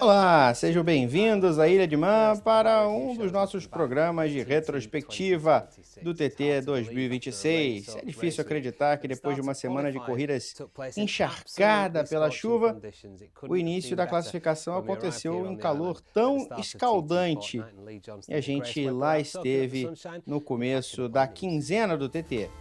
Olá, sejam bem-vindos à Ilha de Man para um dos nossos programas de retrospectiva do TT 2026. É difícil acreditar que depois de uma semana de corridas encharcada pela chuva, o início da classificação aconteceu em calor tão escaldante e a gente lá esteve no começo da quinzena do TT.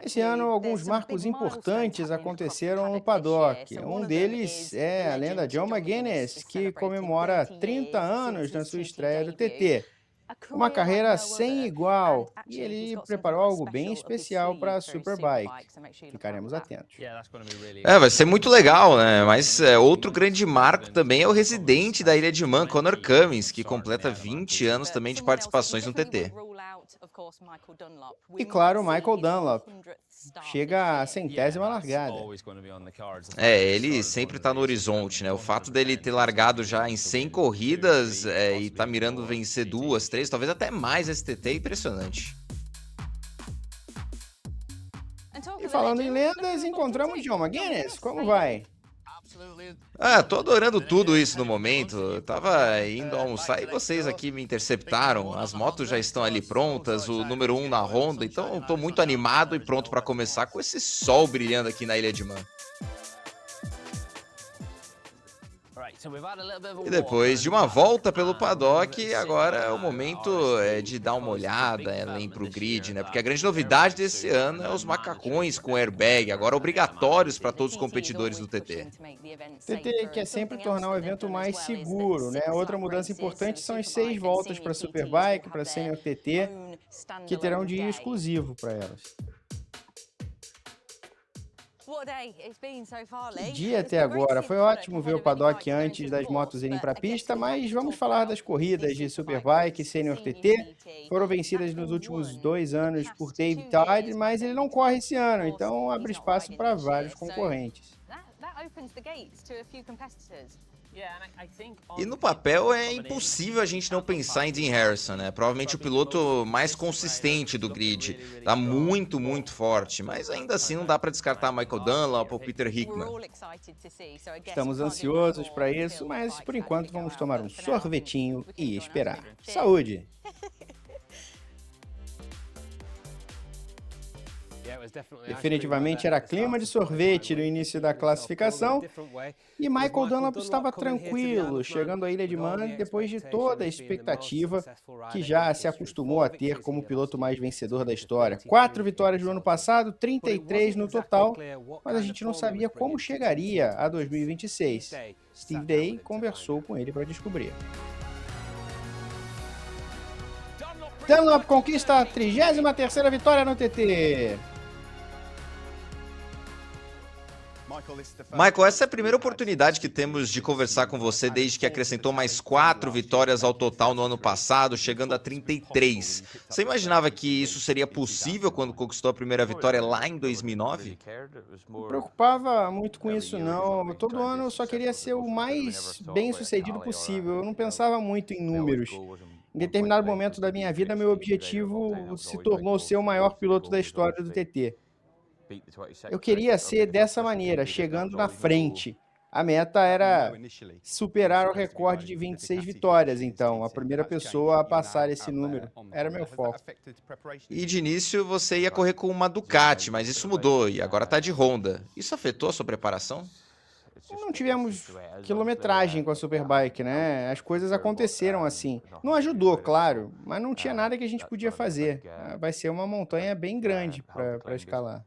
Esse ano, alguns marcos importantes aconteceram no paddock. Um deles é a lenda John McGuinness, que comemora 30 anos na sua estreia do TT. Uma carreira sem igual, e ele preparou algo bem especial para a Superbike. Ficaremos atentos. Vai ser muito legal, né? Mas outro grande marco também é o residente da Ilha de Man, Conor Cummins, que completa 20 anos também de participações no TT. E claro, Michael Dunlop chega à 100ª largada. Ele sempre tá no horizonte, né? O fato dele ter largado já em 100 corridas e tá mirando vencer 2, 3, talvez até mais esse TT é impressionante. E falando em lendas, encontramos John McGuinness. Como vai? Tô adorando tudo isso no momento. Eu tava indo almoçar e vocês aqui me interceptaram. As motos já estão ali prontas, o número 1 na Honda, então eu tô muito animado e pronto para começar com esse sol brilhando aqui na Ilha de Man. E depois de uma volta pelo paddock, agora é o momento de dar uma olhada além pro grid, né? Porque a grande novidade desse ano é os macacões com airbag, agora obrigatórios para todos os competidores do TT. TT quer sempre tornar o evento mais seguro, né? Outra mudança importante são as 6 voltas para Superbike, para Senior TT, que terão dia exclusivo para elas. Que dia até agora, foi ótimo ver o paddock antes das motos irem para a pista, mas vamos falar das corridas de Superbike e Senior TT. Foram vencidas nos últimos 2 anos por David Tide, mas ele não corre esse ano, então abre espaço para vários concorrentes. E no papel é impossível a gente não pensar em Dean Harrison, né? Provavelmente o piloto mais consistente do grid. Tá muito, muito forte, mas ainda assim não dá para descartar Michael Dunlop ou Peter Hickman. Estamos ansiosos para isso, mas por enquanto vamos tomar um sorvetinho e esperar. Saúde! Definitivamente era clima de sorvete no início da classificação e Michael Dunlop estava tranquilo, chegando à Ilha de Man depois de toda a expectativa que já se acostumou a ter como piloto mais vencedor da história. 4 vitórias no ano passado, 33 no total, mas a gente não sabia como chegaria a 2026. Steve Day conversou com ele para descobrir. Dunlop conquista a 33ª vitória no TT. Michael, essa é a primeira oportunidade que temos de conversar com você desde que acrescentou mais 4 vitórias ao total no ano passado, chegando a 33. Você imaginava que isso seria possível quando conquistou a primeira vitória lá em 2009? Não me preocupava muito com isso, não. Todo ano eu só queria ser o mais bem-sucedido possível. Eu não pensava muito em números. Em determinado momento da minha vida, meu objetivo se tornou ser o maior piloto da história do TT. Eu queria ser dessa maneira, chegando na frente. A meta era superar o recorde de 26 vitórias, então, a primeira pessoa a passar esse número. Era meu foco. E de início você ia correr com uma Ducati, mas isso mudou e agora tá de Honda. Isso afetou a sua preparação? Não tivemos quilometragem com a Superbike, né? As coisas aconteceram assim. Não ajudou, claro, mas não tinha nada que a gente podia fazer. Vai ser uma montanha bem grande para escalar.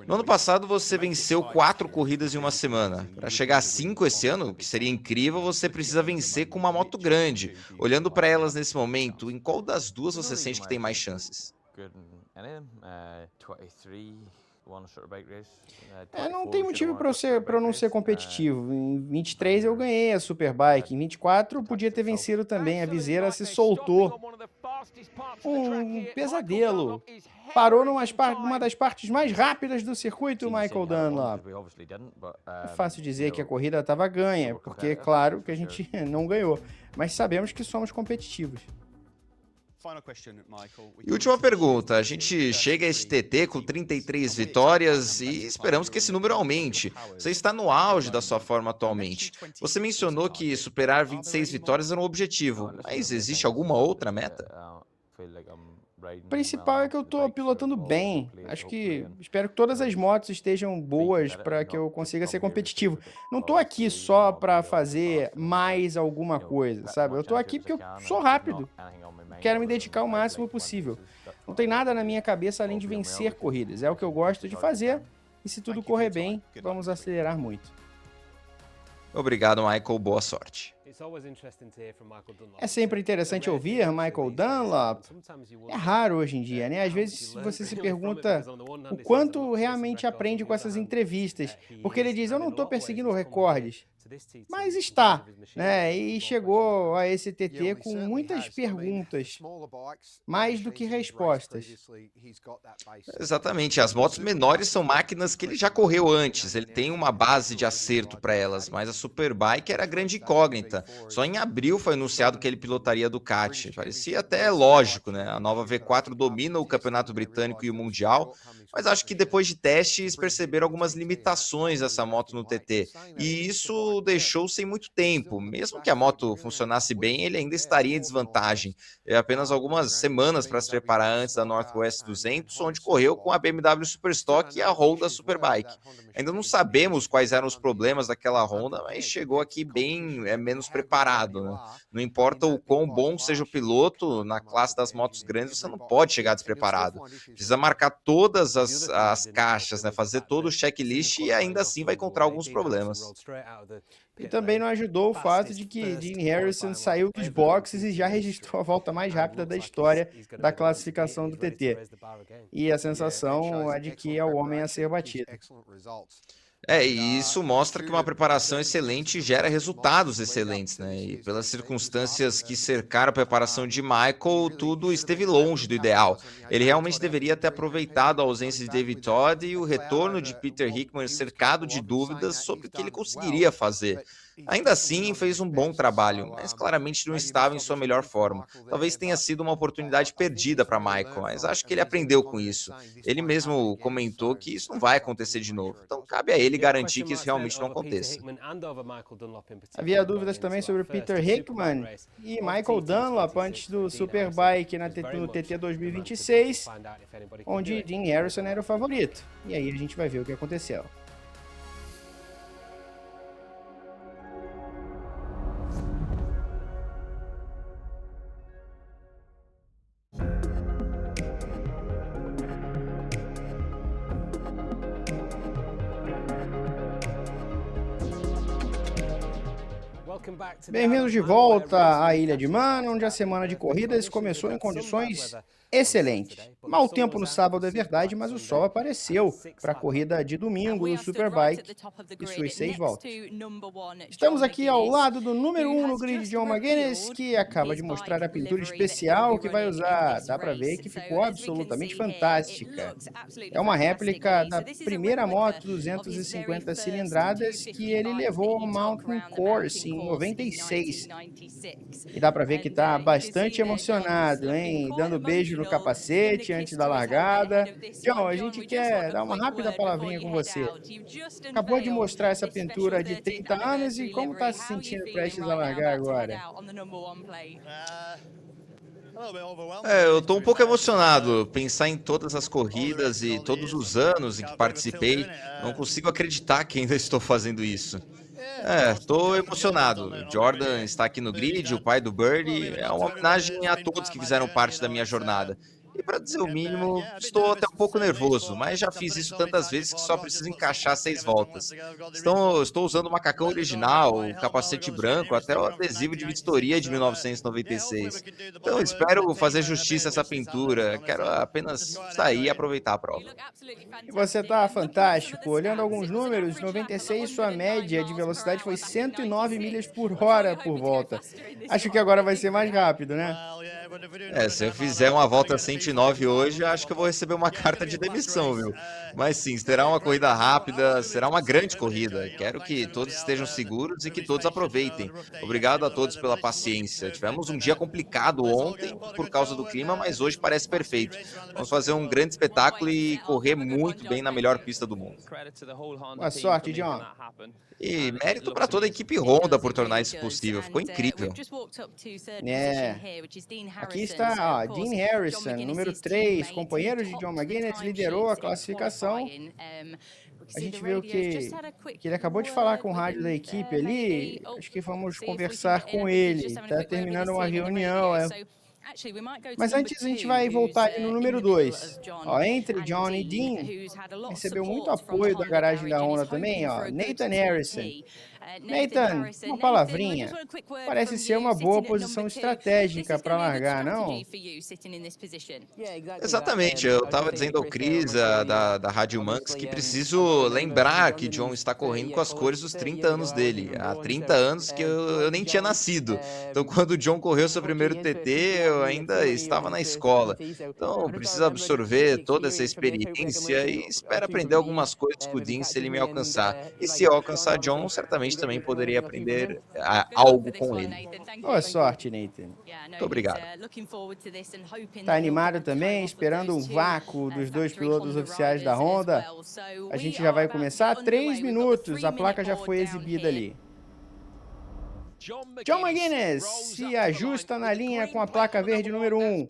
No ano passado você venceu 4 corridas em uma semana. Para chegar a 5 esse ano, que seria incrível, você precisa vencer com uma moto grande. Olhando para elas nesse momento, em qual das duas você sente que tem mais chances? Não tem motivo para eu não ser competitivo. Em 23 eu ganhei a Superbike, em 24 eu podia ter vencido também. A viseira se soltou. Um pesadelo. Parou numa das partes mais rápidas do circuito, Michael Dunlop. É fácil dizer que a corrida estava ganha, porque é claro que a gente não ganhou, mas sabemos que somos competitivos. E última pergunta, a gente chega a este TT com 33 vitórias e esperamos que esse número aumente. Você está no auge da sua forma atualmente. Você mencionou que superar 26 vitórias era um objetivo, mas existe alguma outra meta? O principal é que eu tô pilotando bem. Espero que todas as motos estejam boas para que eu consiga ser competitivo. Não tô aqui só para fazer mais alguma coisa, sabe? Eu tô aqui porque eu sou rápido. Quero me dedicar o máximo possível. Não tem nada na minha cabeça além de vencer corridas. É o que eu gosto de fazer. E se tudo correr bem, vamos acelerar muito. Obrigado, Michael. Boa sorte. É sempre interessante ouvir Michael Dunlop. É raro hoje em dia, né? Às vezes você se pergunta o quanto realmente aprende com essas entrevistas, porque ele diz, eu não estou perseguindo recordes, mas está, né? E chegou a esse TT com muitas perguntas, mais do que respostas. Exatamente, as motos menores são máquinas que ele já correu antes, ele tem uma base de acerto para elas, mas a Superbike era a grande incógnita. Só em abril foi anunciado que ele pilotaria a Ducati. Parecia até lógico, né? A nova V4 domina o Campeonato Britânico e o Mundial, mas acho que depois de testes perceberam algumas limitações dessa moto no TT, e isso deixou sem muito tempo. Mesmo que a moto funcionasse bem, ele ainda estaria em desvantagem. É apenas algumas semanas para se preparar antes da Northwest 200, onde correu com a BMW Superstock e a Honda Superbike. Ainda não sabemos quais eram os problemas daquela Honda, mas chegou aqui bem menos preparado, né? Não importa o quão bom seja o piloto, na classe das motos grandes você não pode chegar despreparado. Precisa marcar todas as caixas, né? Fazer todo o checklist e ainda assim vai encontrar alguns problemas. E também não ajudou o fato de que Dean Harrison saiu dos boxes e já registrou a volta mais rápida da história da classificação do TT. E a sensação é de que é o homem a ser batido. E isso mostra que uma preparação excelente gera resultados excelentes, né? E pelas circunstâncias que cercaram a preparação de Michael, tudo esteve longe do ideal. Ele realmente deveria ter aproveitado a ausência de David Todd e o retorno de Peter Hickman cercado de dúvidas sobre o que ele conseguiria fazer. Ainda assim, fez um bom trabalho, mas claramente não estava em sua melhor forma. Talvez tenha sido uma oportunidade perdida para Michael, mas acho que ele aprendeu com isso. Ele mesmo comentou que isso não vai acontecer de novo, então cabe a ele garantir que isso realmente não aconteça. Havia dúvidas também sobre Peter Hickman e Michael Dunlop antes do Superbike no TT 2026, onde Dean Harrison era o favorito. E aí a gente vai ver o que aconteceu. Bem-vindos de volta à Ilha de Man, onde a semana de corridas começou em condições excelentes. Mau tempo no sábado é verdade, mas o sol apareceu para a corrida de domingo do Superbike e suas 6 voltas. Estamos aqui ao lado do número 1 no grid, John McGuinness, que acaba de mostrar a pintura especial que vai usar. Dá para ver que ficou absolutamente fantástica. É uma réplica da primeira moto 250 cilindradas que ele levou ao Mountain Course em 96. E dá para ver que está bastante emocionado, hein? Dando beijo no capacete antes da largada. John, a gente quer dar uma rápida palavrinha com você. Acabou de mostrar essa pintura de 30 anos e como está se sentindo prestes a largar agora? Eu tô um pouco emocionado. Pensar em todas as corridas e todos os anos em que participei, não consigo acreditar que ainda estou fazendo isso. Tô emocionado. Jordan está aqui no grid, o pai do Birdie. É uma homenagem a todos que fizeram parte da minha jornada. E para dizer o mínimo, estou até um pouco nervoso, mas já fiz isso tantas vezes que só preciso encaixar 6 voltas. Estou usando o macacão original, o capacete branco, até o adesivo de vistoria de 1996. Então espero fazer justiça a essa pintura. Quero apenas sair e aproveitar a prova. E você está fantástico. Olhando alguns números, 96 sua média de velocidade foi 109 milhas por hora por volta. Acho que agora vai ser mais rápido, né? Se eu fizer uma volta 109 hoje, acho que eu vou receber uma carta de demissão, viu? Mas sim, será uma corrida rápida, será uma grande corrida. Quero que todos estejam seguros e que todos aproveitem. Obrigado a todos pela paciência. Tivemos um dia complicado ontem por causa do clima, mas hoje parece perfeito. Vamos fazer um grande espetáculo e correr muito bem na melhor pista do mundo. Boa sorte, John. E mérito para toda a equipe Honda por tornar isso possível. Ficou incrível. Aqui está, ó, Dean Harrison, número 3, companheiro de John McGuinness, liderou a classificação. A gente viu que ele acabou de falar com o rádio da equipe ali. Acho que vamos conversar com ele. Está terminando uma reunião. Mas antes a gente vai voltar ali no número 2. Ó, entre John e Dean, recebeu muito apoio da garagem da Honda também, ó, Nathan Harrison. Nathan, uma palavrinha. Parece ser uma boa posição estratégica para largar, não? Exatamente, eu estava dizendo ao Chris, da Rádio Manx, que preciso lembrar que John está correndo com as cores dos 30 anos dele. Há 30 anos que eu nem tinha nascido. Então, quando o John correu seu primeiro TT, eu ainda estava na escola. Então, preciso absorver toda essa experiência e espero aprender algumas coisas com o Dean se ele me alcançar. E se eu alcançar John, certamente também poderia aprender algo com ele. Boa sorte, Nathan. Muito obrigado. Tá animado também, esperando um vácuo dos dois pilotos oficiais da Honda? A gente já vai começar. 3 minutos, a placa já foi exibida ali. John McGuinness se ajusta na linha com a placa verde número 1.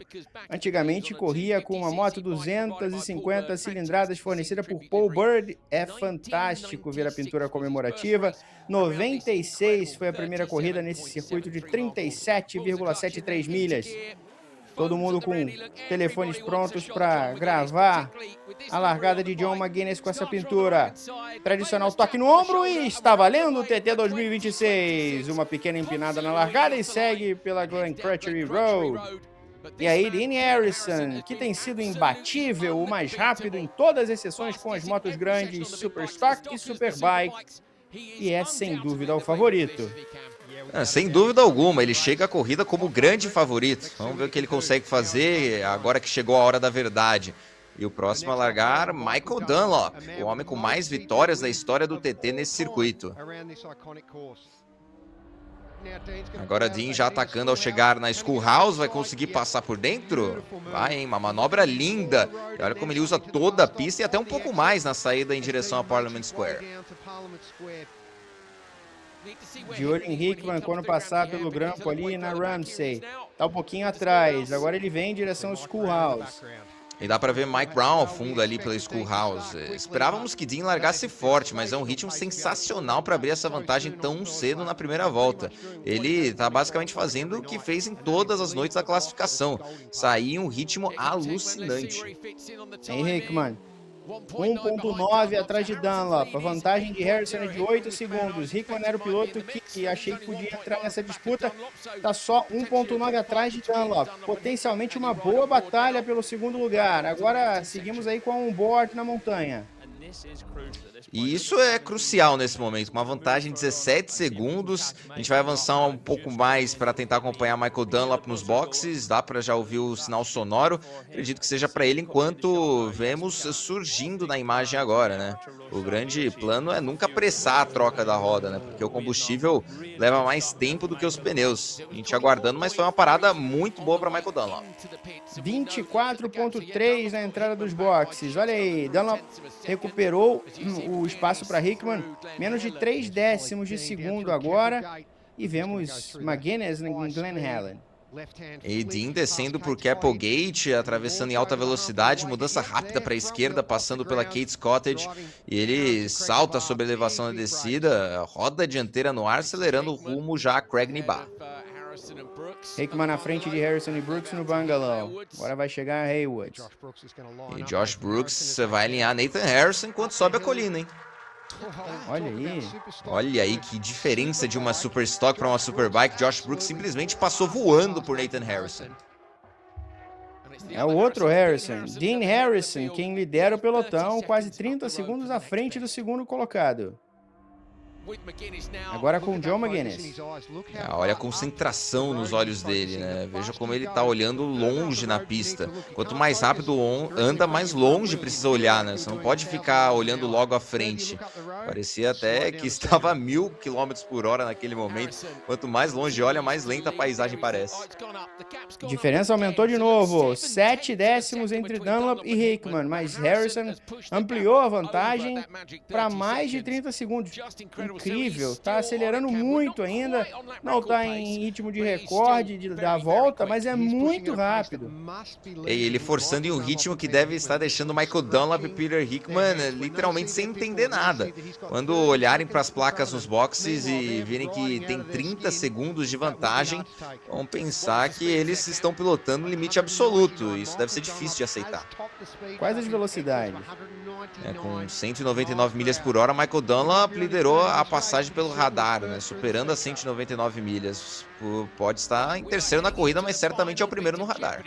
Antigamente corria com uma moto 250 cilindradas fornecida por Paul Bird. É fantástico ver a pintura comemorativa. 96 foi a primeira corrida nesse circuito de 37,73 milhas. Todo mundo com telefones prontos para gravar a largada de John McGuinness com essa pintura. Tradicional toque no ombro e está valendo o TT 2026. Uma pequena empinada na largada e segue pela Glen Crutchery Road. E aí, Dean Harrison, que tem sido imbatível, o mais rápido em todas as sessões com as motos grandes, Super Stock e Superbike. E é, sem dúvida, o favorito. Sem dúvida alguma, ele chega à corrida como grande favorito. Vamos ver o que ele consegue fazer agora que chegou a hora da verdade. E o próximo a largar, Michael Dunlop, o homem com mais vitórias da história do TT nesse circuito. Agora Dean já atacando ao chegar na Schoolhouse, vai conseguir passar por dentro? Vai, hein, uma manobra linda. E olha como ele usa toda a pista e até um pouco mais na saída em direção a Parliament Square. De olho em Hickman quando passar pelo grampo ali na Ramsey. Tá um pouquinho atrás, agora ele vem em direção ao Schoolhouse. E dá pra ver Mike Brown ao fundo ali pela Schoolhouse. Esperávamos que Dean largasse forte, mas é um ritmo sensacional para abrir essa vantagem tão cedo na primeira volta. Ele tá basicamente fazendo o que fez em todas as noites da classificação. Sair em um ritmo alucinante. Hein, Hickman? 1.9 atrás de Dunlop. A vantagem de Harrison é de 8 segundos. Hickman era o piloto que achei que podia entrar nessa disputa. Está só 1.9 atrás de Dunlop. Potencialmente uma boa batalha pelo segundo lugar. Agora seguimos aí com a onboard na montanha. E isso é crucial nesse momento, uma vantagem de 17 segundos, a gente vai avançar um pouco mais para tentar acompanhar Michael Dunlop nos boxes, dá para já ouvir o sinal sonoro, acredito que seja para ele enquanto vemos surgindo na imagem agora, né? O grande plano é nunca apressar a troca da roda, né? Porque o combustível leva mais tempo do que os pneus, a gente aguardando, mas foi uma parada muito boa para Michael Dunlop. 24.3 na entrada dos boxes, olha aí, Dunlop recuperou o espaço para Hickman, menos de 3 décimos de segundo agora, e vemos McGuinness em Glen Helen. E Dean descendo por Capelgate, atravessando em alta velocidade, mudança rápida para a esquerda, passando pela Kate's Cottage, e ele salta sobre a elevação da descida, roda a dianteira no ar, acelerando o rumo já a Craig Nibar. Hickman na frente de Harrison e Brooks no Bungalow. Agora vai chegar Haywood. E Josh Brooks vai alinhar Nathan Harrison enquanto sobe a colina, hein? Olha aí. Olha aí que diferença de uma Super Stock para uma Superbike. Josh Brooks simplesmente passou voando por Nathan Harrison. É o outro Harrison, Dean Harrison, quem lidera o pelotão, quase 30 segundos à frente do segundo colocado. Agora com o John McGuinness. Olha a concentração nos olhos dele, né? Veja como ele tá olhando longe na pista. Quanto mais rápido anda, mais longe precisa olhar, né? Você não pode ficar olhando logo à frente. Parecia até que estava a 1000 km/h naquele momento. Quanto mais longe olha, mais lenta a paisagem parece. Diferença aumentou de novo. 7 décimos entre Dunlop e Hickman, mas Harrison ampliou a vantagem para mais de 30 segundos. Incrível, tá acelerando muito ainda, não tá em ritmo de recorde da volta, mas é muito rápido. E ele forçando em um ritmo que deve estar deixando Michael Dunlop e Peter Hickman literalmente sem entender nada. Quando olharem para as placas nos boxes e virem que tem 30 segundos de vantagem, vão pensar que eles estão pilotando no limite absoluto. Isso deve ser difícil de aceitar. Quais as velocidades? Com 199 milhas por hora, Michael Dunlop liderou a passagem pelo radar, né, superando as 199 milhas. Pode estar em terceiro na corrida, mas certamente é o primeiro no radar.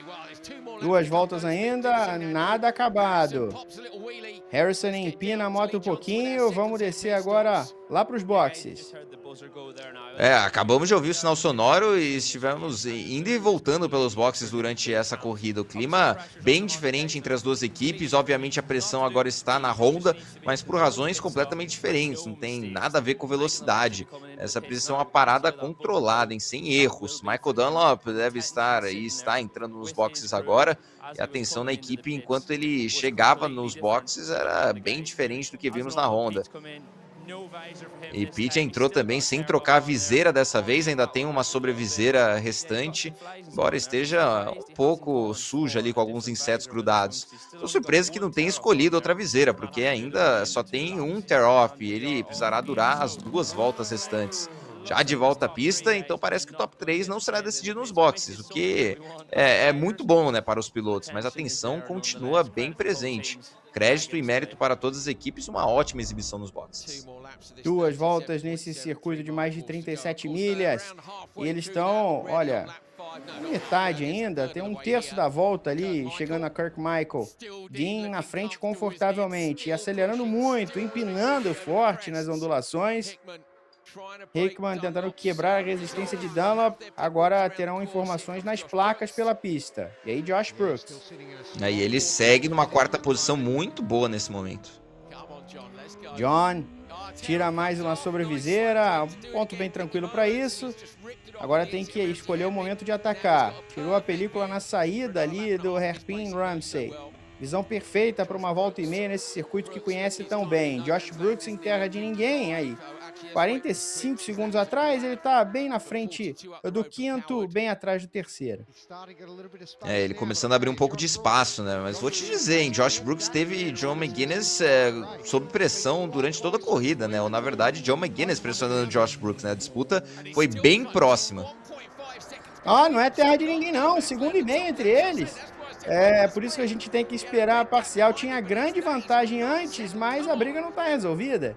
2 voltas ainda, nada acabado. Harrison empina a moto um pouquinho, vamos descer agora lá para os boxes. Acabamos de ouvir o sinal sonoro e estivemos indo e voltando pelos boxes durante essa corrida. O clima bem diferente entre as duas equipes, obviamente a pressão agora está na Honda, mas por razões completamente diferentes, não tem nada a ver com velocidade. Essa pressão é uma parada controlada, sem erros. Michael Dunlop deve estar e está entrando nos boxes agora, e a tensão na equipe enquanto ele chegava nos boxes era bem diferente do que vimos na Honda. E Pete entrou também sem trocar a viseira dessa vez, ainda tem uma sobreviseira restante, embora esteja um pouco suja ali com alguns insetos grudados. Estou surpreso que não tenha escolhido outra viseira, porque ainda só tem um tear-off e ele precisará durar as 2 voltas restantes. Já de volta à pista, então parece que o top 3 não será decidido nos boxes, o que é muito bom, né, para os pilotos, mas a tensão continua bem presente. Crédito e mérito para todas as equipes, uma ótima exibição nos boxes. 2 voltas nesse circuito de mais de 37 milhas, e eles estão, olha, metade ainda, tem 1/3 da volta ali, chegando a Kirk Michael. Dean na frente confortavelmente, e acelerando muito, empinando forte nas ondulações. Hickman tentando quebrar a resistência de Dunlop. Agora terão informações nas placas pela pista. E aí Josh Brooks. Aí ele segue numa 4ª posição muito boa nesse momento. John tira mais uma sobreviseira, um ponto bem tranquilo para isso. Agora tem que escolher o momento de atacar. Tirou a película na saída ali do Hairpin Ramsey. Visão perfeita para uma volta e meia nesse circuito que conhece tão bem. Josh Brooks em terra de ninguém aí. 45 segundos atrás, ele está bem na frente do 5º, bem atrás do 3º. Ele começando a abrir um pouco de espaço, né? Mas vou te dizer, hein, Josh Brooks teve John McGuinness sob pressão durante toda a corrida, né? Ou na verdade, John McGuinness pressionando Josh Brooks, né? A disputa foi bem próxima. Não é terra de ninguém não, 1,5 entre eles. Por isso que a gente tem que esperar a parcial. Tinha grande vantagem antes, mas a briga não está resolvida.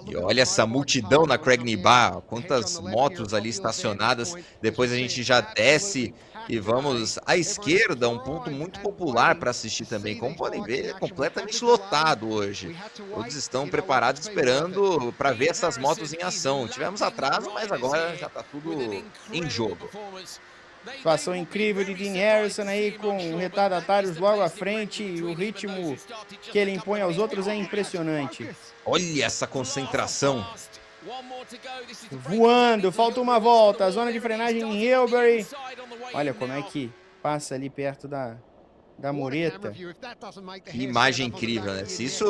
E olha essa multidão na Craig Nibar, quantas motos ali estacionadas. Depois a gente já desce e vamos à esquerda, um ponto muito popular para assistir também. Como podem ver, ele é completamente lotado hoje. Todos estão preparados, esperando para ver essas motos em ação. Tivemos atraso, mas agora já está tudo em jogo. Situação incrível de Dean Harrison aí com retardatários logo à frente. O ritmo que ele impõe aos outros é impressionante. Olha essa concentração. Voando, falta uma volta. A zona de frenagem em Hilbury. Olha como é que passa ali perto da mureta. Que imagem incrível, né? Se isso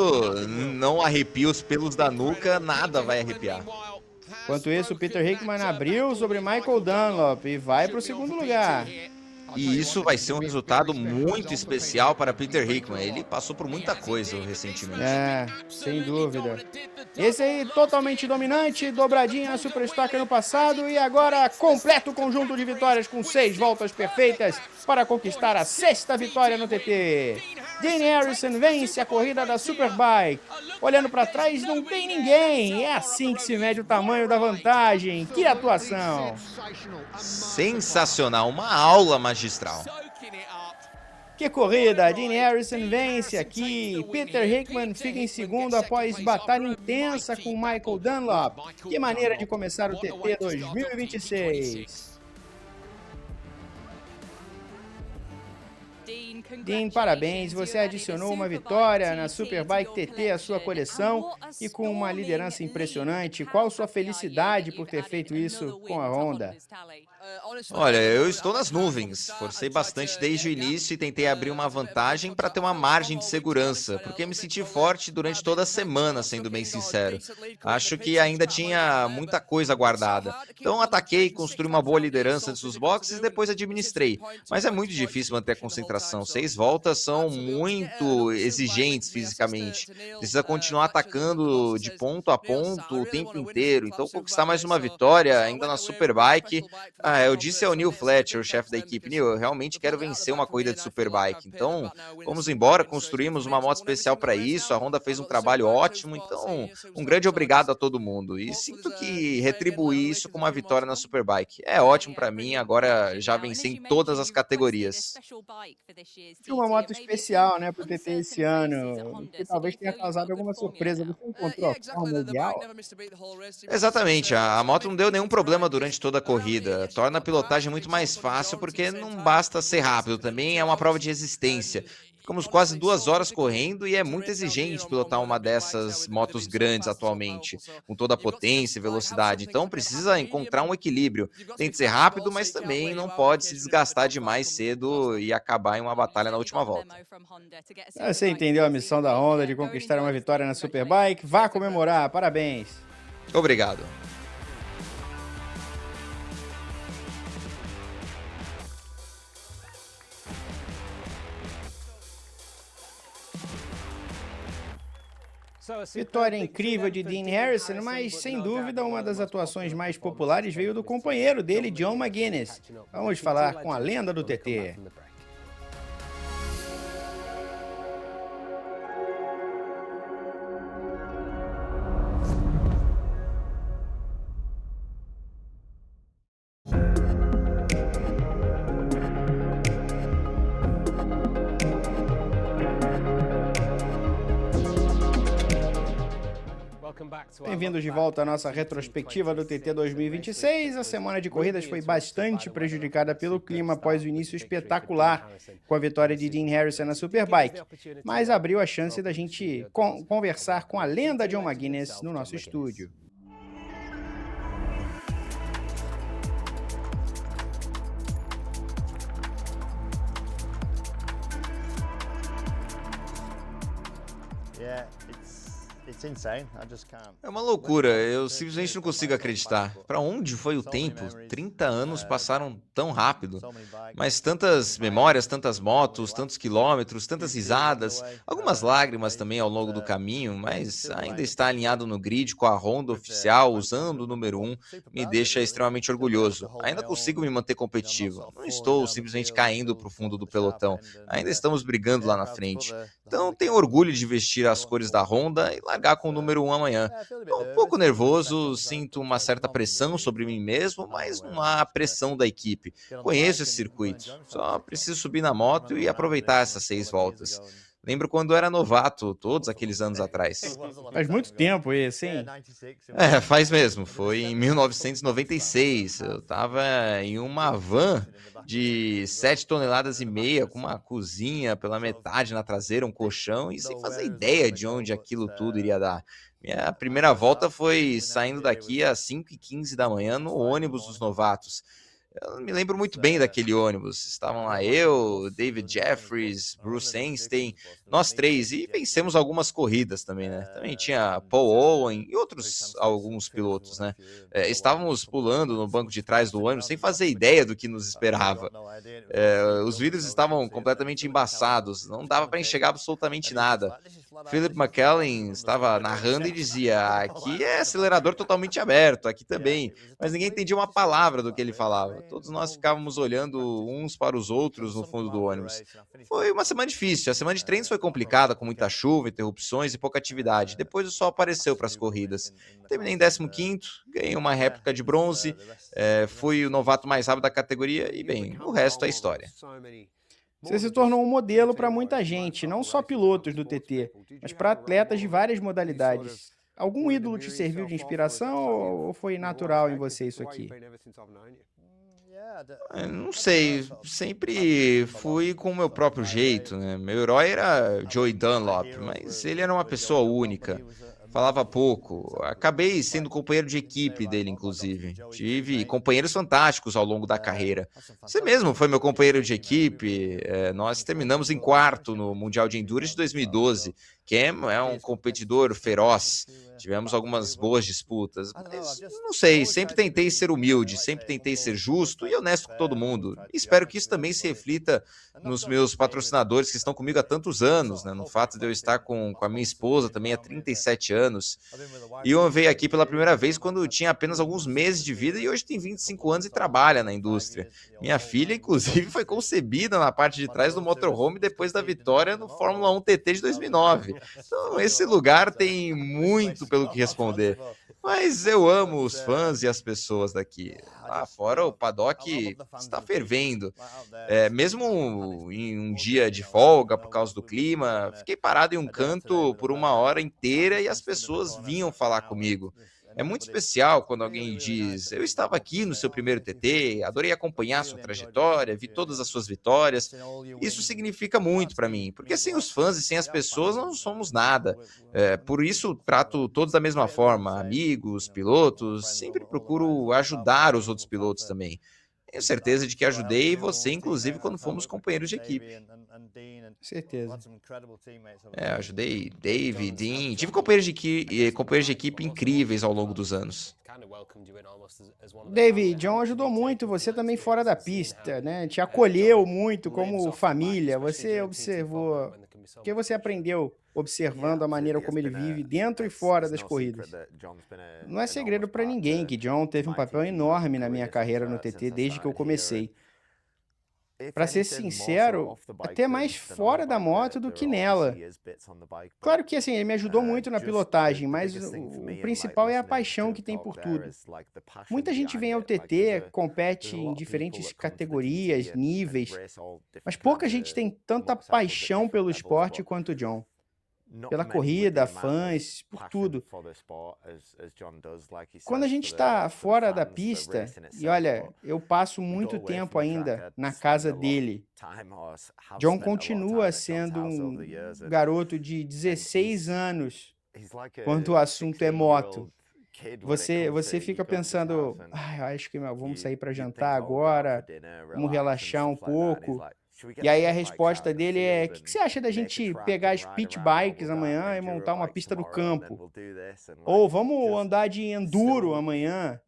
não arrepia os pelos da nuca, nada vai arrepiar. Enquanto isso, o Peter Hickman abriu sobre Michael Dunlop e vai para o 2º lugar. E isso vai ser um resultado muito especial para Peter Hickman. Ele passou por muita coisa recentemente. Sem dúvida. Esse aí totalmente dominante, dobradinha na Superstock no passado e agora completa o conjunto de vitórias com 6 voltas perfeitas para conquistar a 6ª vitória no TT. Dean Harrison vence a corrida da Superbike. Olhando para trás, não tem ninguém. É assim que se mede o tamanho da vantagem. Que atuação! Sensacional, uma aula magistral. Que corrida! Dean Harrison vence aqui. Peter Hickman fica em segundo após batalha intensa com Michael Dunlop. Que maneira de começar o TT 2026. Dean, parabéns, você adicionou uma vitória na Superbike TT à sua coleção e com uma liderança impressionante. Qual sua felicidade por ter feito isso com a Honda? Olha, eu estou nas nuvens. Forcei bastante desde o início e tentei abrir uma vantagem para ter uma margem de segurança, porque me senti forte durante toda a semana, sendo bem sincero. Acho que ainda tinha muita coisa guardada. Então ataquei, construí uma boa liderança antes dos boxes e depois administrei. Mas é muito difícil manter a concentração. 6 voltas são muito exigentes fisicamente. Precisa continuar atacando de ponto a ponto o tempo inteiro. Então conquistar mais uma vitória ainda na Superbike. Eu disse ao Neil Fletcher, o chefe da equipe, Neil, eu realmente quero vencer uma corrida de Superbike. Então, vamos embora, construímos uma moto especial para isso, a Honda fez um trabalho ótimo, então, um grande obrigado a todo mundo. E sinto que retribuí isso com uma vitória na Superbike. É ótimo para mim, agora já venci em todas as categorias. Tinha uma moto especial, né, para o TT esse ano, que talvez tenha causado alguma surpresa. Você encontrou a fórmula ideal? Exatamente, a moto não deu nenhum problema durante toda a corrida, torna a pilotagem muito mais fácil porque não basta ser rápido, também é uma prova de resistência. Ficamos quase 2 horas correndo e é muito exigente pilotar uma dessas motos grandes atualmente, com toda a potência e velocidade, então precisa encontrar um equilíbrio. Tem que ser rápido, mas também não pode se desgastar demais cedo e acabar em uma batalha na última volta. Você entendeu a missão da Honda de conquistar uma vitória na Superbike? Vá comemorar, parabéns! Obrigado. Vitória incrível de Dean Harrison, mas sem dúvida uma das atuações mais populares veio do companheiro dele, John McGuinness. Vamos falar com a lenda do TT. Bem-vindos de volta à nossa retrospectiva do TT 2026. A semana de corridas foi bastante prejudicada pelo clima após o início espetacular com a vitória de Dean Harrison na Superbike, mas abriu a chance da gente conversar com a lenda John McGuinness no nosso estúdio. É uma loucura, eu simplesmente não consigo acreditar. Para onde foi o tempo? 30 anos passaram tão rápido. Mas tantas memórias, tantas motos, tantos quilômetros, tantas risadas, algumas lágrimas também ao longo do caminho, mas ainda está alinhado no grid com a Honda oficial, usando o número 1, me deixa extremamente orgulhoso. Ainda consigo me manter competitivo. Não estou simplesmente caindo para o fundo do pelotão. Ainda estamos brigando lá na frente. Então tenho orgulho de vestir as cores da Honda e largar com o número 1 amanhã. Estou um pouco nervoso, sinto uma certa pressão sobre mim mesmo, mas não há pressão da equipe. Conheço esse circuito, só preciso subir na moto e aproveitar essas 6 voltas. Lembro quando era novato, todos aqueles anos atrás. Faz muito tempo esse, hein? Faz mesmo. Foi em 1996. Eu estava em uma van de 7,5 toneladas, com uma cozinha pela metade na traseira, um colchão, e sem fazer ideia de onde aquilo tudo iria dar. Minha primeira volta foi saindo daqui às 5h15 da manhã no ônibus dos novatos. Eu me lembro muito bem daquele ônibus. Estavam lá eu, David Jeffries, Bruce Einstein, nós três, e vencemos algumas corridas também, né? Também tinha Paul Owen e alguns pilotos, né? Estávamos pulando no banco de trás do ônibus sem fazer ideia do que nos esperava. Os vidros estavam completamente embaçados, não dava para enxergar absolutamente nada. Philip McCallum estava narrando e dizia: aqui é acelerador totalmente aberto, aqui também, mas ninguém entendia uma palavra do que ele falava. Todos nós ficávamos olhando uns para os outros no fundo do ônibus. Foi uma semana difícil, a semana de treinos foi complicada, com muita chuva, interrupções e pouca atividade. Depois o sol apareceu para as corridas. Terminei em 15º, ganhei uma réplica de bronze, fui o novato mais rápido da categoria e, bem, o resto é história. Você se tornou um modelo para muita gente, não só pilotos do TT, mas para atletas de várias modalidades. Algum ídolo te serviu de inspiração ou foi natural em você isso aqui? Não sei, sempre fui com o meu próprio jeito, né? Meu herói era Joey Dunlop, mas ele era uma pessoa única. Falava pouco. Acabei sendo companheiro de equipe dele, inclusive. Tive companheiros fantásticos ao longo da carreira. Você mesmo foi meu companheiro de equipe. Nós terminamos em quarto no Mundial de Endurance de 2012. Cam é um competidor feroz. Tivemos algumas boas disputas, mas não sei, sempre tentei ser humilde, sempre tentei ser justo e honesto com todo mundo. E espero que isso também se reflita nos meus patrocinadores que estão comigo há tantos anos, né? No fato de eu estar com a minha esposa também há 37 anos. E eu veio aqui pela primeira vez quando tinha apenas alguns meses de vida e hoje tem 25 anos e trabalha na indústria. Minha filha, inclusive, foi concebida na parte de trás do motorhome depois da vitória no Fórmula 1 TT de 2009. Então, esse lugar tem muito pelo que responder. Mas eu amo os fãs e as pessoas daqui. Lá fora, o paddock está fervendo. Mesmo em um dia de folga por causa do clima, fiquei parado em um canto por uma hora inteira e as pessoas vinham falar comigo. É muito especial quando alguém diz: eu estava aqui no seu primeiro TT, adorei acompanhar sua trajetória, vi todas as suas vitórias. Isso significa muito para mim, porque sem os fãs e sem as pessoas não somos nada. Por isso trato todos da mesma forma, amigos, pilotos, sempre procuro ajudar os outros pilotos também. Tenho certeza de que ajudei você, inclusive, quando fomos companheiros de equipe. Certeza. Ajudei Dave, Dean, tive companheiros de equipe incríveis ao longo dos anos. David, John ajudou muito você também fora da pista, né? Te acolheu muito como família. Você observou. O que você aprendeu observando a maneira como ele vive dentro e fora das corridas? Não é segredo para ninguém que John teve um papel enorme na minha carreira no TT desde que eu comecei. Para ser sincero, até mais fora da moto do que nela. Claro que assim, ele me ajudou muito na pilotagem, mas o principal é a paixão que tem por tudo. Muita gente vem ao TT, compete em diferentes categorias, níveis, mas pouca gente tem tanta paixão pelo esporte quanto o John. Pela corrida, fãs, por tudo. Quando a gente está fora da pista, e olha, eu passo muito tempo ainda na casa dele. John continua sendo um garoto de 16 anos quando o assunto é moto. Você fica pensando, acho que vamos sair para jantar agora, vamos relaxar um pouco. E aí a resposta dele é: o que você acha da gente pegar as pit bikes amanhã e montar uma pista no campo? Ou vamos andar de enduro amanhã?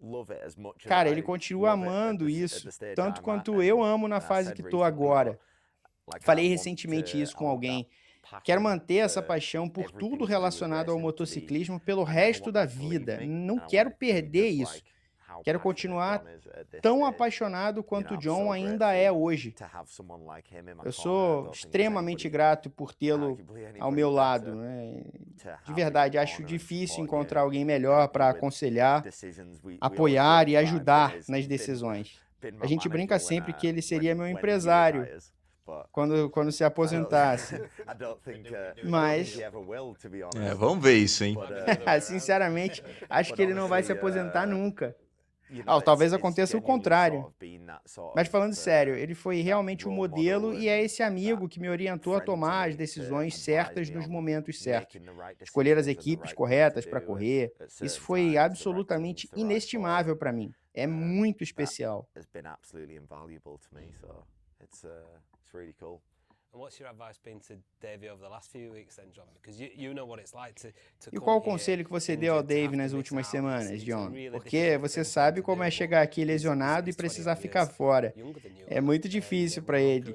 Cara, ele continua amando isso, tanto quanto eu amo na fase que estou agora. Falei recentemente isso com alguém. Quero manter essa paixão por tudo relacionado ao motociclismo pelo resto da vida. Não quero perder isso. Quero continuar tão apaixonado quanto o John ainda é hoje. Eu sou extremamente grato por tê-lo ao meu lado, né? De verdade, acho difícil encontrar alguém melhor para aconselhar, apoiar e ajudar nas decisões. A gente brinca sempre que ele seria meu empresário quando se aposentasse. Mas, Vamos ver isso, hein? sinceramente, acho que ele não vai se aposentar nunca. Talvez aconteça o contrário. Mas falando sério, ele foi realmente um modelo e é esse amigo que me orientou a tomar as decisões certas nos momentos certos. Escolher as equipes corretas para correr. Isso foi absolutamente inestimável para mim. É muito especial. E qual o conselho que você deu ao Dave nas últimas semanas, John? Porque você sabe como é chegar aqui lesionado e precisar ficar fora. É muito difícil para ele.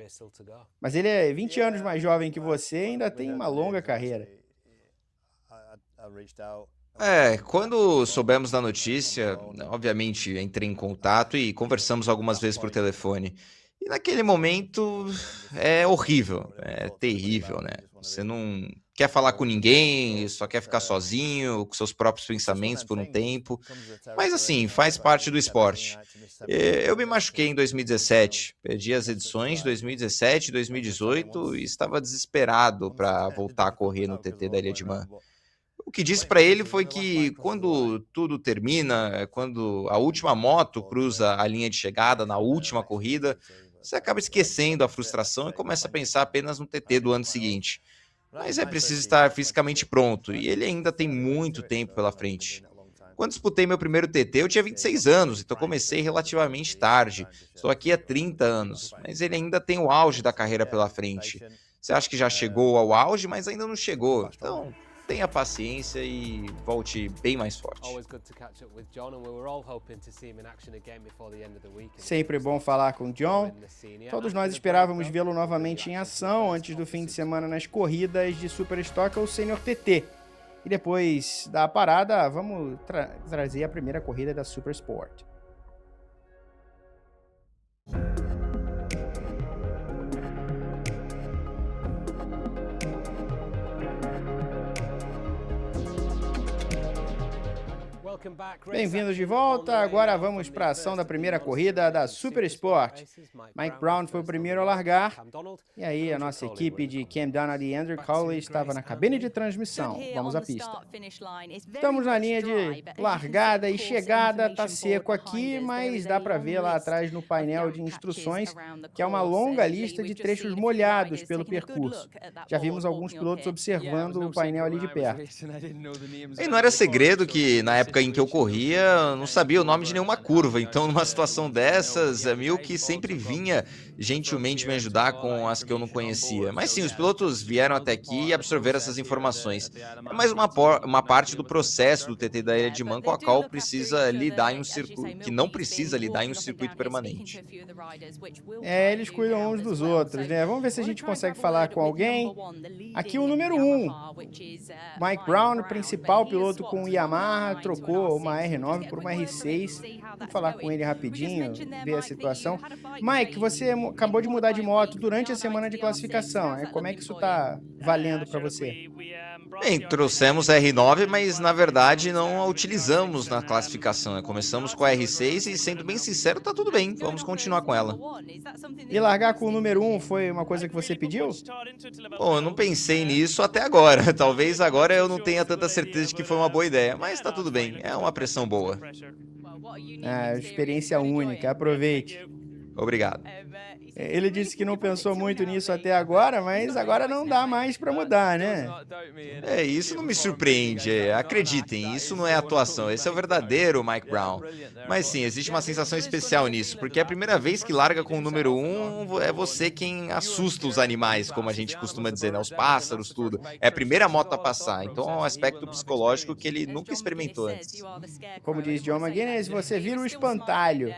Mas ele é 20 anos mais jovem que você e ainda tem uma longa carreira. Quando soubemos da notícia, obviamente entrei em contato e conversamos algumas vezes por telefone. E naquele momento é horrível, é terrível, né? Você não quer falar com ninguém, só quer ficar sozinho, com seus próprios pensamentos por um tempo. Mas assim, faz parte do esporte. Eu me machuquei em 2017, perdi as edições de 2017 e 2018 e estava desesperado para voltar a correr no TT da Ilha de Man. O que disse para ele foi que quando tudo termina, quando a última moto cruza a linha de chegada na última corrida, você acaba esquecendo a frustração e começa a pensar apenas no TT do ano seguinte. Mas é preciso estar fisicamente pronto e ele ainda tem muito tempo pela frente. Quando disputei meu primeiro TT, eu tinha 26 anos, então comecei relativamente tarde. Estou aqui há 30 anos, mas ele ainda tem o auge da carreira pela frente. Você acha que já chegou ao auge, mas ainda não chegou. Então, tenha paciência e volte bem mais forte. Sempre bom falar com o John. Todos nós esperávamos vê-lo novamente em ação antes do fim de semana nas corridas de Superstock ou Senior TT. E depois da parada, vamos trazer a primeira corrida da Super Sport. Bem-vindos de volta, agora vamos para a ação da primeira corrida da Super Sport. Mike Brown foi o primeiro a largar, e aí a nossa equipe de Cam Donald e Andrew Cowley estava na cabine de transmissão. Vamos à pista. Estamos na linha de largada e chegada, tá seco aqui, mas dá para ver lá atrás no painel de instruções que é uma longa lista de trechos molhados pelo percurso. Já vimos alguns pilotos observando o painel ali de perto. E não era segredo que na época em que eu corria, eu não sabia o nome de nenhuma curva, então numa situação dessas, Milk sempre vinha gentilmente me ajudar com as que eu não conhecia. Mas sim, os pilotos vieram até aqui e absorveram essas informações. É mais uma parte do processo do TT da Ilha de Man com a qual precisa lidar em um circuito, que não precisa lidar em um circuito permanente. Eles cuidam uns dos outros, né? Vamos ver se a gente consegue falar com alguém. Aqui o número 1, Mike Brown, principal piloto com o Yamaha, trocou uma R9 por uma R6. Vamos falar com ele rapidinho, ver a situação. Mike, você acabou de mudar de moto durante a semana de classificação, né? Como é que isso está valendo para você? Bem, trouxemos a R9, mas na verdade não a utilizamos na classificação, né? Começamos com a R6 e, sendo bem sincero, tá tudo bem, vamos continuar com ela. E largar com o número 1 foi uma coisa que você pediu? Bom, eu não pensei nisso até agora. Talvez agora eu não tenha tanta certeza de que foi uma boa ideia, mas tá tudo bem, é uma pressão boa. Experiência única, aproveite. Obrigado. Ele disse que não pensou muito nisso até agora, mas agora não dá mais para mudar, né? Isso não me surpreende. Acreditem, isso não é atuação. Esse é o verdadeiro Mike Brown. Mas sim, existe uma sensação especial nisso, porque é a primeira vez que larga com o número 1, é você quem assusta os animais, como a gente costuma dizer, né? Os pássaros, tudo. É a primeira moto a passar, então é um aspecto psicológico que ele nunca experimentou antes. Como diz John McGuinness, você vira o espantalho.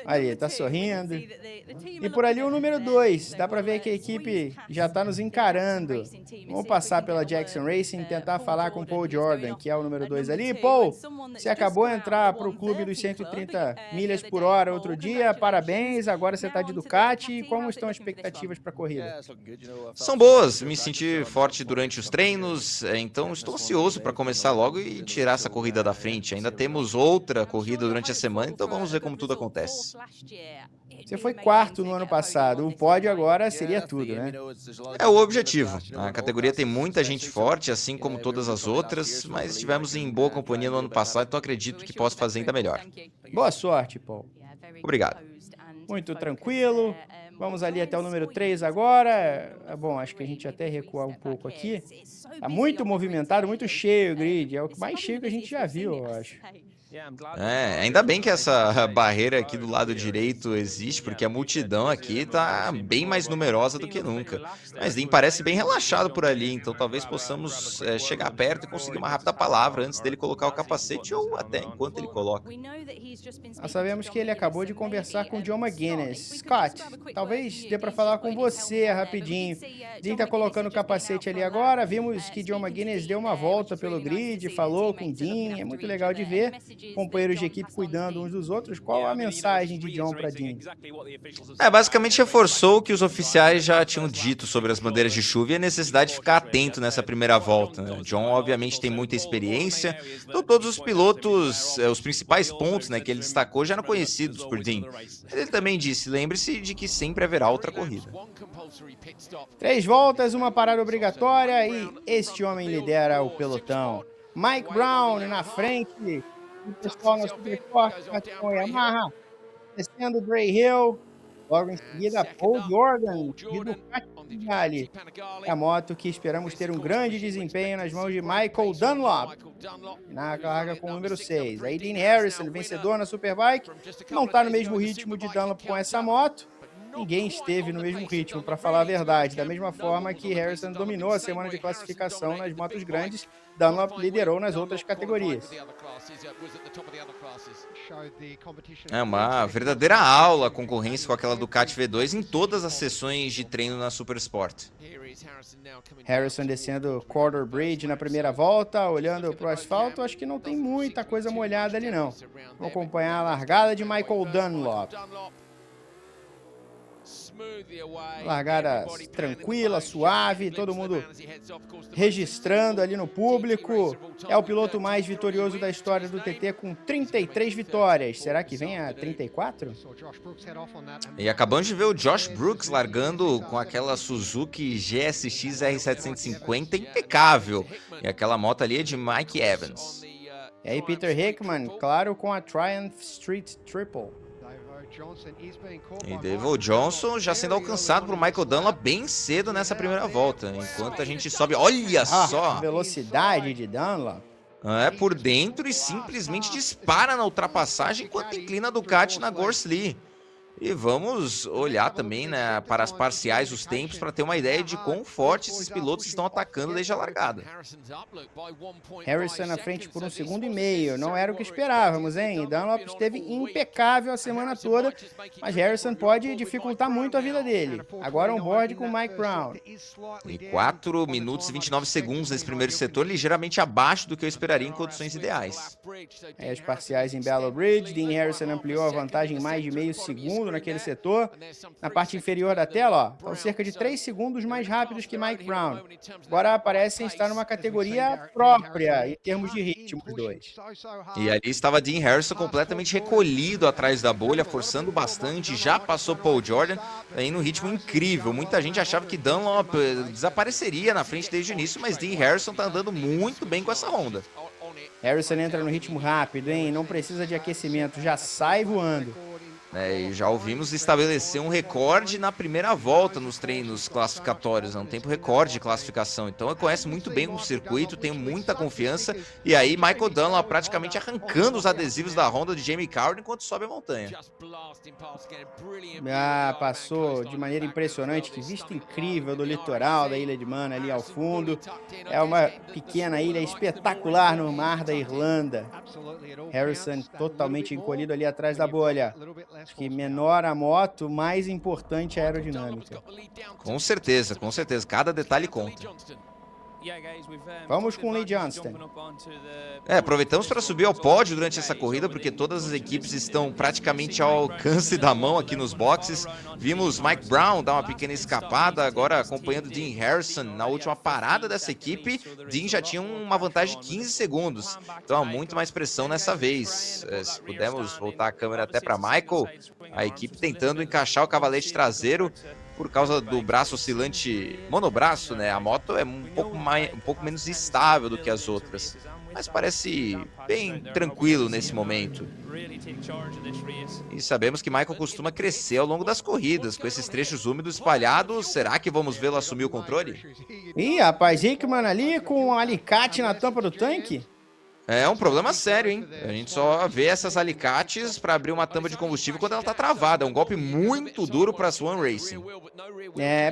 Aí, tá sorrindo. E por ali o número 2. Dá pra ver que a equipe já tá nos encarando. Vamos passar pela Jackson Racing e tentar falar com Paul Jordan, que é o número 2 ali. Paul, você acabou de entrar pro clube dos 130 milhas por hora outro dia. Parabéns, agora você tá de Ducati. Como estão as expectativas pra corrida? São boas, me senti forte durante os treinos, então estou ansioso para começar logo e tirar essa corrida da frente. Ainda temos outra corrida durante a semana, então vamos ver como tudo acontece. Você foi quarto no ano passado, o pódio agora seria tudo, né? É o objetivo. A categoria tem muita gente forte, assim como todas as outras, mas estivemos em boa companhia no ano passado, então acredito que posso fazer ainda melhor. Boa sorte, Paul. Obrigado. Muito tranquilo. Vamos ali até o número 3 agora. Bom, acho que a gente até recuar um pouco aqui. Tá muito movimentado, muito cheio o grid. É o mais cheio que a gente já viu, eu acho. Ainda bem que essa barreira aqui do lado direito existe, porque a multidão aqui tá bem mais numerosa do que nunca. Mas Dean parece bem relaxado por ali, então talvez possamos chegar perto e conseguir uma rápida palavra antes dele colocar o capacete ou até enquanto ele coloca. Nós sabemos que ele acabou de conversar com John McGuinness. Scott, talvez dê para falar com você rapidinho. Dean tá colocando o capacete ali agora, vimos que John McGuinness deu uma volta pelo grid, falou com Dean, é muito legal de ver. companheiros de equipe cuidando uns dos outros. Qual a mensagem de John para Dean? Basicamente reforçou o que os oficiais já tinham dito sobre as bandeiras de chuva e a necessidade de ficar atento nessa primeira volta, né? John, obviamente, tem muita experiência, então todos os pilotos, os principais pontos, né, que ele destacou já eram conhecidos por Dean. Ele também disse, lembre-se de que sempre haverá outra corrida. 3 voltas, uma parada obrigatória e este homem lidera o pelotão. Mike Brown na frente, o pessoal na Superforte, com Yamaha, descendo Dray Hill, logo em seguida Paul Jordan e Ducati Panigale. É a moto que esperamos ter um grande desempenho nas mãos de Michael Dunlop, na carga com o número 6. Aí Dean Harrison, vencedor na Superbike, não está no mesmo ritmo de Dunlop com essa moto. Ninguém esteve no mesmo ritmo, para falar a verdade. Da mesma forma que Harrison dominou a semana de classificação nas motos grandes, Dunlop liderou nas outras categorias. É uma verdadeira aula a concorrência com aquela Ducati V2 em todas as sessões de treino na Supersport. Harrison descendo Corridor Bridge na primeira volta, olhando para o asfalto, acho que não tem muita coisa molhada ali não. Vamos acompanhar a largada de Michael Dunlop. Largada tranquila, suave, todo mundo registrando ali no público. É o piloto mais vitorioso da história do TT com 33 vitórias. Será que vem a 34? E acabamos de ver o Josh Brooks largando com aquela Suzuki GSX R750 impecável. E aquela moto ali é de Mike Evans. E aí Peter Hickman, claro, com a Triumph Street Triple. E Dave Johnson já sendo alcançado por Michael Dunlop bem cedo nessa primeira volta. Enquanto a gente sobe, olha só! A velocidade de Dunlop. É por dentro e simplesmente dispara na ultrapassagem enquanto inclina a Ducati na Gorslee. E vamos olhar também, né, para as parciais, os tempos, para ter uma ideia de quão forte esses pilotos estão atacando desde a largada. Harrison na frente por 1,5 segundos. Não era o que esperávamos, hein? Dunlop esteve impecável a semana toda, mas Harrison pode dificultar muito a vida dele. Agora on board com Mike Brown. Em 4 minutos e 29 segundos nesse primeiro setor, ligeiramente abaixo do que eu esperaria em condições ideais. Aí as parciais em Battle Bridge, Dean Harrison ampliou a vantagem em mais de meio segundo naquele setor. Na parte inferior da tela, estão cerca de 3 segundos mais rápidos que Mike Brown. Agora parecem estar numa categoria própria em termos de ritmo, os dois. E ali estava Dean Harrison completamente recolhido atrás da bolha, forçando bastante, já passou Paul Jordan, aí no ritmo incrível. Muita gente achava que Dunlop desapareceria na frente desde o início, mas Dean Harrison está andando muito bem com essa Honda. Harrison entra no ritmo rápido, hein? Não precisa de aquecimento, já sai voando. E já ouvimos estabelecer um recorde na primeira volta nos treinos classificatórios, um tempo recorde de classificação. Então ele conhece muito bem o circuito, tem muita confiança. E aí Michael Dunlop praticamente arrancando os adesivos da Honda de Jamie Coward enquanto sobe a montanha. Passou de maneira impressionante, que vista incrível do litoral da Ilha de Man ali ao fundo. É uma pequena ilha espetacular no mar da Irlanda. Harrison totalmente encolhido ali atrás da bolha. Acho que menor a moto, mais importante a aerodinâmica. Com certeza, com certeza. Cada detalhe conta. Vamos com Lee Johnston. Aproveitamos para subir ao pódio durante essa corrida, porque todas as equipes estão praticamente ao alcance da mão aqui nos boxes. Vimos Mike Brown dar uma pequena escapada, agora acompanhando Dean Harrison na última parada dessa equipe. Dean já tinha uma vantagem de 15 segundos, então há muito mais pressão nessa vez. Se pudermos voltar a câmera até para Michael, a equipe tentando encaixar o cavalete traseiro por causa do braço oscilante monobraço, né? A moto é um pouco menos estável do que as outras, mas parece bem tranquilo nesse momento. E sabemos que Michael costuma crescer ao longo das corridas, com esses trechos úmidos espalhados. Será que vamos vê-lo assumir o controle? Ih, rapaz, Hickman ali com um alicate na tampa do tanque. É um problema sério, hein? A gente só vê essas alicates para abrir uma tampa de combustível quando ela tá travada. É um golpe muito duro para a Swan Racing.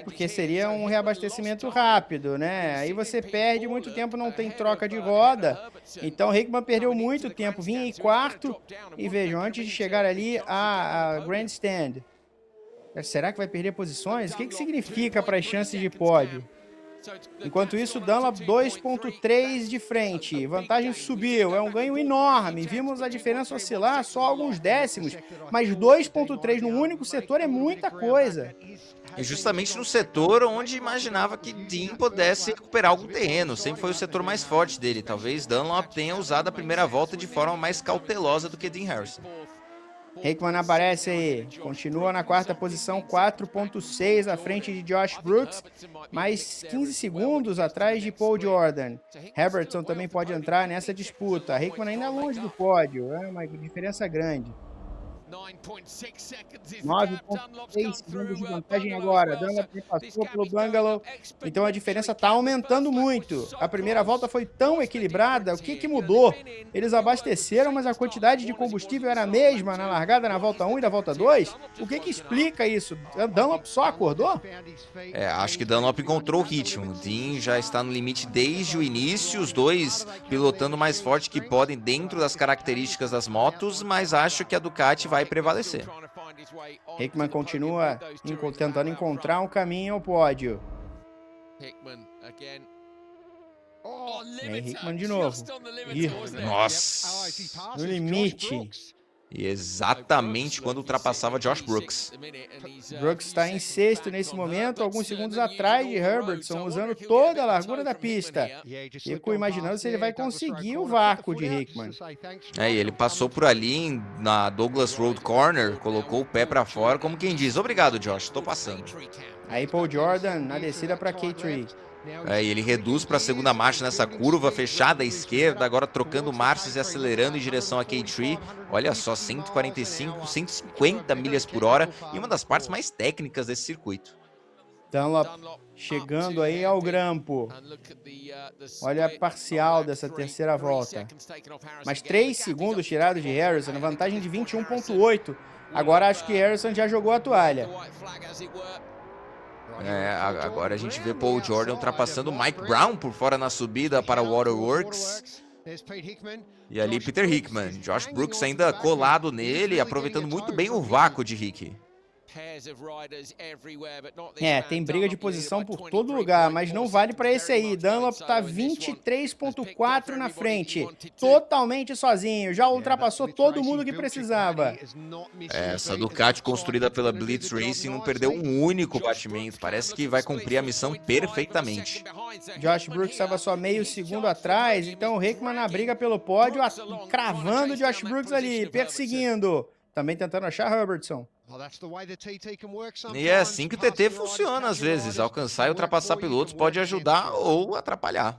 Porque seria um reabastecimento rápido, né? Aí você perde muito tempo, não tem troca de roda. Então Hickman perdeu muito tempo, vinha em quarto. E vejam, antes de chegar ali a Grandstand. Será que vai perder posições? O que significa para as chances de pódio? Enquanto isso, Dunlop 2,3 de frente. Vantagem subiu, é um ganho enorme. Vimos a diferença oscilar só alguns décimos, mas 2,3 num único setor é muita coisa. E justamente no setor onde imaginava que Dean pudesse recuperar algum terreno, sempre foi o setor mais forte dele. Talvez Dunlop tenha usado a primeira volta de forma mais cautelosa do que Dean Harrison. Hickman aparece aí, continua na quarta posição, 4,6 à frente de Josh Brooks, mais 15 segundos atrás de Paul Jordan. Herbertson também pode entrar nessa disputa. Hickman ainda é longe do pódio, é uma diferença grande. 9,6 segundos de vantagem agora. Dunlop passou pelo Bungalow, então a diferença está aumentando muito. A primeira volta foi tão equilibrada, o que mudou? Eles abasteceram, mas a quantidade de combustível era a mesma na largada na volta 1 e na volta 2? O que explica isso? Dunlop só acordou? Acho que Dunlop encontrou o ritmo. Dean já está no limite desde o início, os dois pilotando o mais forte que podem dentro das características das motos, mas acho que a Ducati vai prevalecer. Hickman continua tentando encontrar um caminho ao pódio. Hickman de novo. Nossa! No limite. E exatamente quando ultrapassava Josh Brooks. Brooks está em sexto nesse momento, alguns segundos atrás de Herbertson, usando toda a largura da pista. Fico imaginando se ele vai conseguir o vácuo de Hickman. E ele passou por ali na Douglas Road Corner, colocou o pé para fora, como quem diz, obrigado Josh, tô passando. Aí Paul Jordan na descida para K3. E ele reduz para a segunda marcha nessa curva fechada à esquerda, agora trocando marchas e acelerando em direção a K3. Olha só, 145, 150 milhas por hora e uma das partes mais técnicas desse circuito. Dunlop chegando aí ao grampo. Olha a parcial dessa terceira volta. Mais 3 segundos tirados de Harrison, vantagem de 21,8. Agora acho que Harrison já jogou a toalha. Agora a gente vê Paul Jordan ultrapassando Mike Brown por fora na subida para o Waterworks. E ali Peter Hickman. Josh Brooks ainda colado nele, aproveitando muito bem o vácuo de Hick. Tem briga de posição por todo lugar, mas não vale para esse aí. Dunlop tá 23,4 na frente, totalmente sozinho, já ultrapassou todo mundo que precisava. Essa Ducati construída pela Blitz Racing não perdeu um único batimento, parece que vai cumprir a missão perfeitamente. Josh Brooks estava só meio segundo atrás, então o Hickman na briga pelo pódio, cravando Josh Brooks ali, perseguindo, também tentando achar Herbertson. E é assim que o TT funciona às vezes, alcançar e ultrapassar pilotos pode ajudar ou atrapalhar.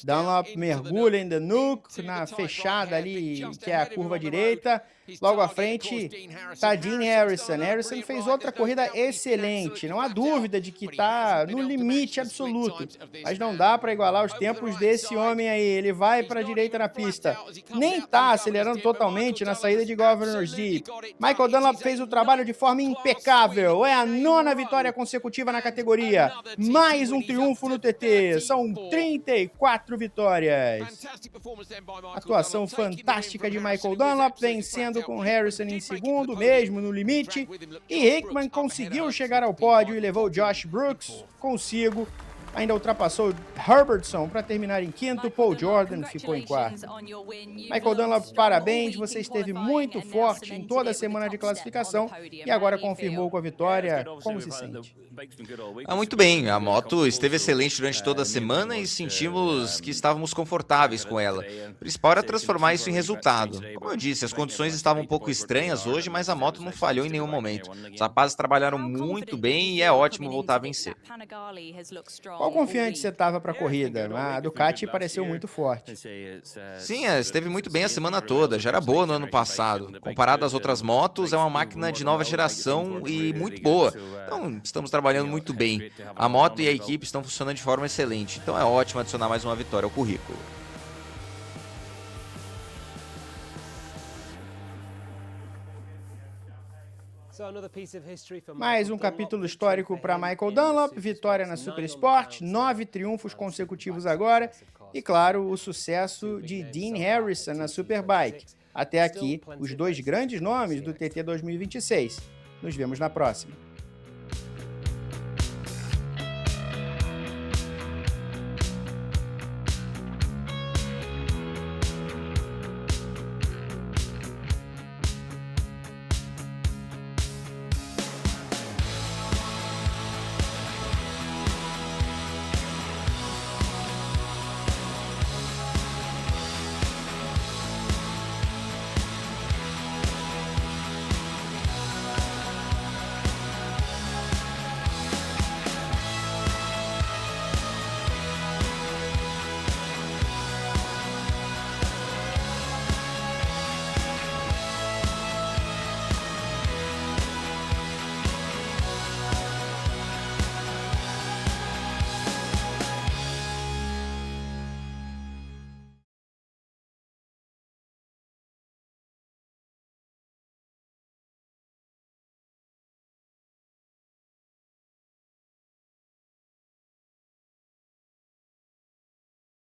Dunlop mergulha em The Nook, na fechada ali, que é a curva direita. Logo à frente está Dean Harrison. Harrison fez outra corrida excelente, não há dúvida de que está no limite absoluto, mas não dá para igualar os tempos desse homem aí. Ele vai para a direita na pista, nem está acelerando totalmente na saída de Governor's Deep. Michael Dunlop fez o trabalho de forma impecável, é a 9ª vitória consecutiva na categoria, mais um triunfo no TT, são 34 vitórias. Atuação fantástica de Michael Dunlop, vencendo com Harrison em segundo, mesmo no limite, e Hickman conseguiu chegar ao pódio e levou Josh Brooks consigo. Ainda ultrapassou Herbertson para terminar em quinto, Paul Jordan ficou em quarto. Michael Dunlop, parabéns, você esteve muito forte em toda a semana de classificação e agora confirmou com a vitória. Como se sente? Muito bem, a moto esteve excelente durante toda a semana e sentimos que estávamos confortáveis com ela. O principal era transformar isso em resultado. Como eu disse, as condições estavam um pouco estranhas hoje, mas a moto não falhou em nenhum momento. Os rapazes trabalharam muito bem e é ótimo voltar a vencer. Qual confiante você estava para a corrida? A Ducati pareceu muito forte. Sim, esteve muito bem a semana toda, já era boa no ano passado. Comparado às outras motos, é uma máquina de nova geração e muito boa. Então, estamos trabalhando muito bem. A moto e a equipe estão funcionando de forma excelente, então é ótimo adicionar mais uma vitória ao currículo. Mais um capítulo histórico para Michael Dunlop, vitória na Super Sport, 9 triunfos consecutivos agora e, claro, o sucesso de Dean Harrison na Superbike. Até aqui, os dois grandes nomes do TT 2026. Nos vemos na próxima.